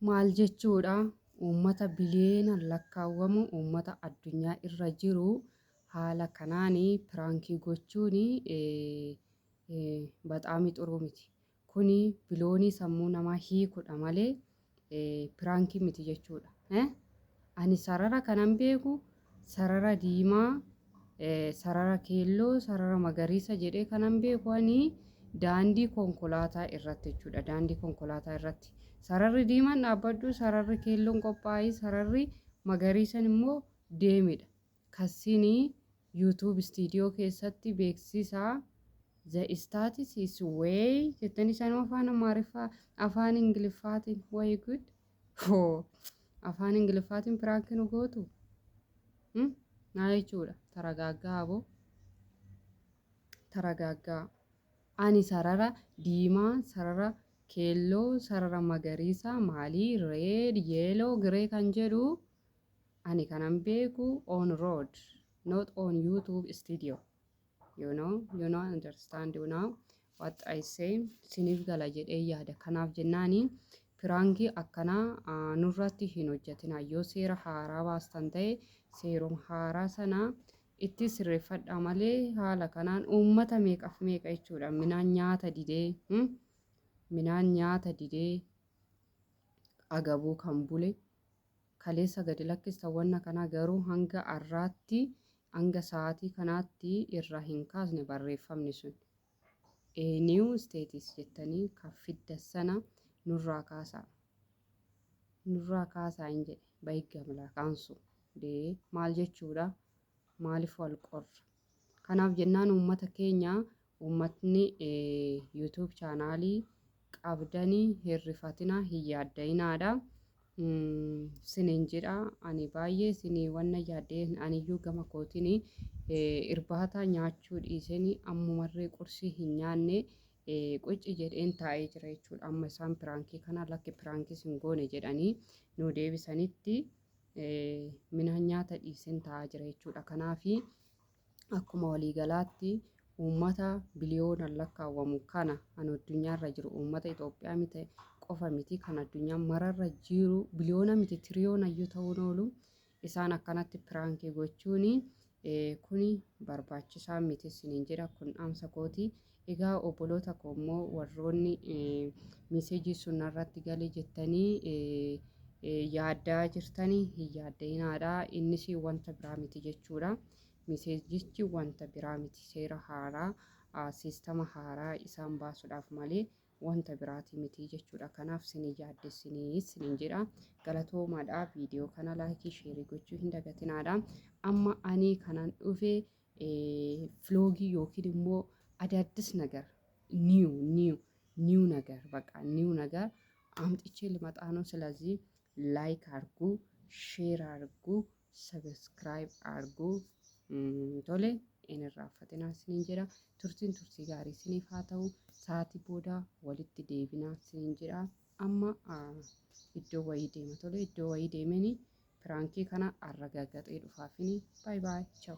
maal jechuudha uummata biliyoonaan lakkaawwamu uummata addunyaa irra jiru haala kanaanii piraankii gochuun baxaamii xuruu miti. Kuni biloonii sammuu namaa hiikudha malee piraankii miti jechuudha. Ani sarara kanan beeku sarara diimaa, sarara keelloo, sarara magariisa jedhee kanan beeku ani daandii konkolaataa irratti jechuudha. Daandii konkolaataa irratti sararri diimaan dhaabbadhu, sararri keelloon qophaa'ii, sararri magariisan immoo deemidha. Kasinii YouTube studio keessatti beeksisaa the status is way jettanii isaan afaan Amaariffaa afaan Ingiliffaatiin way good afaan Ingiliffaatiin piraankii nu gootu naa jechuudha. Taragaaggaa ani sarara diimaa, sarara keelloo, sarara magariisa maalii red yellow grey kan jedhu ani kanan beeku on road not on YouTube studio. You know understand what I say. Siniif gala jedhee yaada. Kanaaf jennaani piraankii akkanaa nurratti hin hojjetina. Yoo seera haaraa baastan ta'e seeruma haaraa sana itti sirreeffadhaa malee haala kanaan uummata meeqaf meeqa jechuudha. Midhaan nyaata didee agabuu kan bule kaleessa gadi lakkistan wanna kana garuu hanga arraatti hanga sa'aatii kanaatti irraa hin kaasne barreeffamni sun. New status jettanii kan fiddan sana nurraa kaasaa. Nurraa kaasaa hin jedhe baay'ee kaansu maal jechuudha? Maaliif wal qorra? Kanaaf jennaan uummata keenya uummatni YouTube chaanaalii qabdanii hirrifatina hin yaadda'inaadha. Sinin jedha ani baay'ee sinii wanna yaaddeen aniyyuu gama kootiin irbaata nyaachuu dhiisanii ammumarree qursii hin nyaanne qucci jedheen taa'ee jira jechuudha. Amma isaan piraankii kana lakki piraankii hin goone jedhanii nu deebisanitti midhaan nyaata dhiiseen taa'aa jira jechuudha. Kanaafi akkuma waliigalaatti uummata biliyoonaan lakkaawwamu kana kan addunyaarra jiru uummata Itoophiyaa miti qofa miti kan addunyaa mararra jiru biliyoona miti tiriyoona iyyuu ta'uun oolu isaan akkanatti piraankii gochuun kuni barbaachisaa miti siniin jedha. Kun dhaamsa kooti. Egaa obboloota koo immoo warroonni meeseejii sun irratti galee jettanii yaaddaa jirtanii hin yaadda'inaadha. Innis wanta biraa miti jechuudha. Meeseejichi wanta biraa miti seera haaraa siistama haaraa isaan baasuudhaaf malee wanta biraati miti jechuudha. Kanaaf sinii yaaddessinii siniin jedha. Galatoomaadha. Viidiyoo kana laayikii sheerii gochuu hin dagatinaadha. Amma ani kanan dhufe vloogii yookiin immoo አዳዲስ ነገር ኒው ነገር በቃ ኒው ነገር አምጥቼ ልመጣ ነው። ስለዚህ ላይክ አድርጉ፣ ሼር አድርጉ፣ ሰብስክራይብ አድርጉ። ቶሌ ኢንራፈተና ሲንጀራ ቱርቲን ቱርሲ ጋሪ ሲኒፋተው ሳቲ ቦዳ ወልት ዴቢና ሲንጀራ አማ ኢዶ ወይ ዴመ ቶሌ ኢዶ ወይ ዴመኒ ፕራንኪ ከና አረጋጋጤ ዱፋፊኒ ባይ ባይ ቻው